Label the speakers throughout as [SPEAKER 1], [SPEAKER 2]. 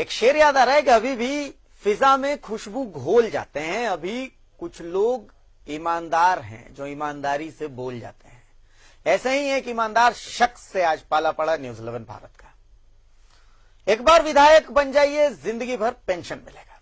[SPEAKER 1] एक शेर याद आ रहा है कि अभी भी फिजा में खुशबू घोल जाते हैं। अभी कुछ लोग ईमानदार हैं जो ईमानदारी से बोल जाते हैं। ऐसे ही एक ईमानदार शख्स से आज पाला पड़ा न्यूज 11 भारत का। एक बार विधायक बन जाइए, जिंदगी भर पेंशन मिलेगा।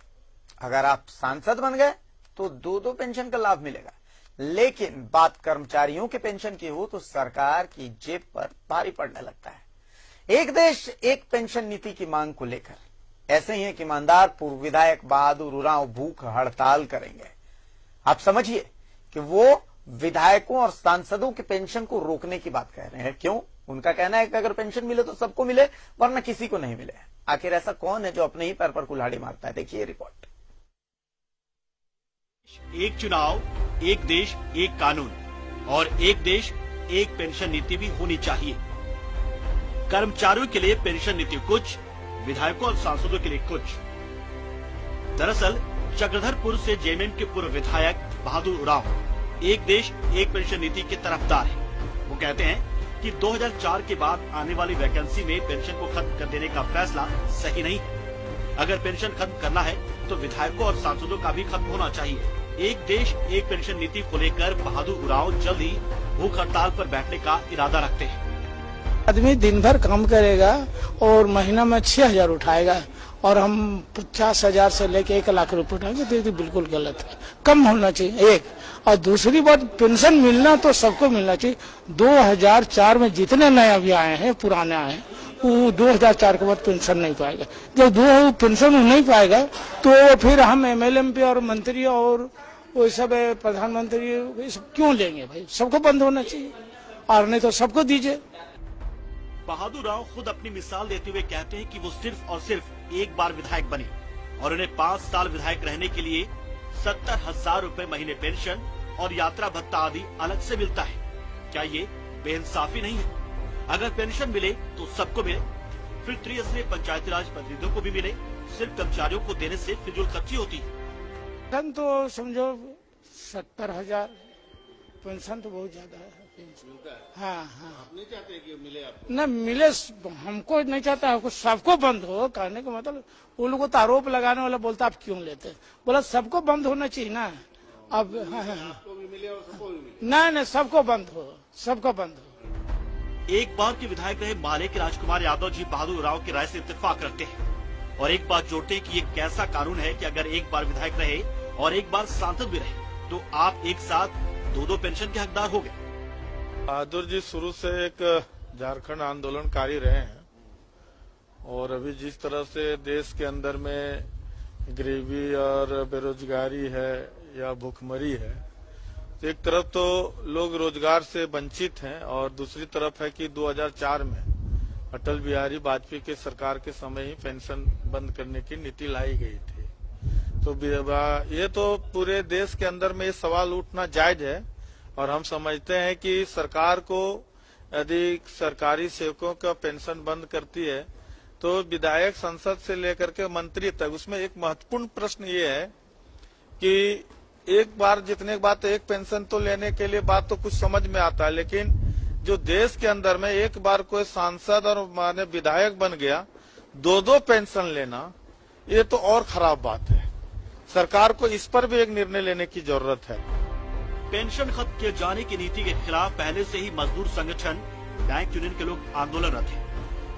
[SPEAKER 1] अगर आप सांसद बन गए तो दो पेंशन का लाभ मिलेगा। लेकिन बात कर्मचारियों के पेंशन की हो तो सरकार की जेब पर भारी पड़ने लगता है। एक देश एक पेंशन नीति की मांग को लेकर ऐसे ही एक ईमानदार पूर्व विधायक बहादुर उरांव भूख हड़ताल करेंगे। आप समझिए कि वो विधायकों और सांसदों के पेंशन को रोकने की बात कह रहे हैं। क्यों? उनका कहना है कि अगर पेंशन मिले तो सबको मिले, वरना किसी को नहीं मिले। आखिर ऐसा कौन है जो अपने ही पैर पर कुल्हाड़ी मारता है? देखिए रिपोर्ट।
[SPEAKER 2] एक चुनाव, एक देश, एक कानून और एक देश एक पेंशन नीति भी होनी चाहिए। कर्मचारियों के लिए पेंशन नीति कुछ, विधायकों और सांसदों के लिए कुछ। दरअसल चक्रधरपुर से जेएमएम के पूर्व विधायक बहादुर उरांव एक देश एक पेंशन नीति के तरफदार हैं। वो कहते हैं कि 2004 के बाद आने वाली वैकेंसी में पेंशन को खत्म कर देने का फैसला सही नहीं है। अगर पेंशन खत्म करना है तो विधायकों और सांसदों का भी खत्म होना चाहिए। एक देश एक पेंशन नीति को लेकर बहादुर उरांव जल्द ही भूख हड़ताल पर बैठने का इरादा रखते हैं।
[SPEAKER 3] आदमी दिन भर काम करेगा और महीना में 6,000 उठाएगा और हम 50,000 से लेके 1 लाख रुपए उठाएंगे तो ये बिल्कुल गलत है। कम होना चाहिए एक। और दूसरी बात, पेंशन मिलना तो सबको मिलना चाहिए। 2004 में जितने नए अभी आए हैं, पुराने आए हैं, वो 2004 के बाद पेंशन नहीं पाएगा। जब दो पेंशन नहीं पाएगा तो फिर हम MLMP और मंत्री और वो सब प्रधानमंत्री ये सब क्यों लेंगे भाई? सबको बंद होना चाहिए और नहीं तो सबको दीजिए।
[SPEAKER 2] बहादुर राव खुद अपनी मिसाल देते हुए कहते हैं कि वो सिर्फ और सिर्फ एक बार विधायक बने और उन्हें 5 साल विधायक रहने के लिए 70,000 रुपए महीने पेंशन और यात्रा भत्ता आदि अलग से मिलता है। क्या ये बेइंसाफी नहीं है? अगर पेंशन मिले तो सबको मिले, फिर त्रिस्तरीय पंचायती राज प्रतिनिधियों को भी मिले। सिर्फ कर्मचारियों को देने से फिजूल खर्ची होती है।
[SPEAKER 3] पेंशन तो समझो 70,000 पेंशन तो बहुत ज्यादा है। हाँ हाँ,
[SPEAKER 4] आप नहीं चाहते कि मिले आपको?
[SPEAKER 3] न मिले, हमको नहीं चाहता है, सबको बंद हो। कहने का मतलब उन लोगों को आरोप लगाने वाला बोलता आप क्यों लेते? बोला सबको बंद होना चाहिए ना। अब
[SPEAKER 4] आपको भी मिले और सबको भी मिले?
[SPEAKER 3] नहीं, सबको बंद हो, सबको बंद हो।
[SPEAKER 2] एक बार के विधायक रहे माले के राजकुमार यादव जी बहादुर उरांव की राय से इत्तेफाक रखते हैं और एक बात जोड़ते हैं कि ये कैसा कानून है कि अगर एक बार विधायक रहे और एक बार सांसद भी रहे तो आप एक साथ दो पेंशन के हकदार हो गए।
[SPEAKER 5] बहादुर जी शुरू से एक झारखंड आंदोलनकारी रहे हैं और अभी जिस तरह से देश के अंदर में गरीबी और बेरोजगारी है या भूखमरी है, तो एक तरफ तो लोग रोजगार से वंचित हैं और दूसरी तरफ है कि 2004 में अटल बिहारी वाजपेयी के सरकार के समय ही पेंशन बंद करने की नीति लाई गई थी। तो ये तो पूरे देश के अंदर में ये सवाल उठना जायज है और हम समझते हैं कि सरकार को यदि सरकारी सेवकों का पेंशन बंद करती है तो विधायक, संसद से लेकर के मंत्री तक, उसमें एक महत्वपूर्ण प्रश्न ये है कि एक बार जितने बात एक पेंशन तो लेने के लिए बात तो कुछ समझ में आता है, लेकिन जो देश के अंदर में एक बार कोई सांसद और माने विधायक बन गया, दो पेंशन लेना, ये तो और खराब बात है। सरकार को इस पर भी एक निर्णय लेने की जरूरत है।
[SPEAKER 2] पेंशन खत्म किए जाने की नीति के खिलाफ पहले से ही मजदूर संगठन, बैंक यूनियन के लोग आंदोलनरत हैं।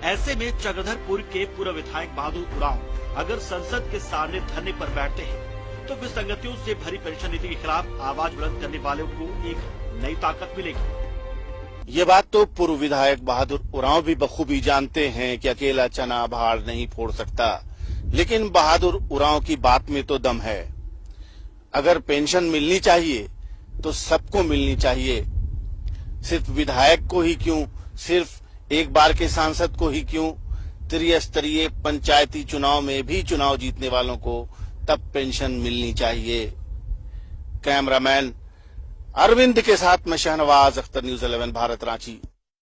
[SPEAKER 2] ऐसे में चक्रधरपुर के पूर्व विधायक बहादुर उरांव अगर संसद के सामने धरने पर बैठते हैं तो विसंगतियों से भरी पेंशन नीति के खिलाफ आवाज बुलंद करने वालों को एक नई ताकत मिलेगी।
[SPEAKER 4] ये बात तो पूर्व विधायक बहादुर उरांव भी बखूबी जानते हैं कि अकेला चना भाड़ नहीं फोड़ सकता, लेकिन बहादुर उरांव की बात में तो दम है। अगर पेंशन मिलनी चाहिए तो सबको मिलनी चाहिए। सिर्फ विधायक को ही क्यों, सिर्फ एक बार के सांसद को ही क्यों, त्रिस्तरीय पंचायती चुनाव में भी चुनाव जीतने वालों को तब पेंशन मिलनी चाहिए। कैमरामैन अरविंद के साथ मैं शहनवाज अख्तर, न्यूज 11 भारत, रांची।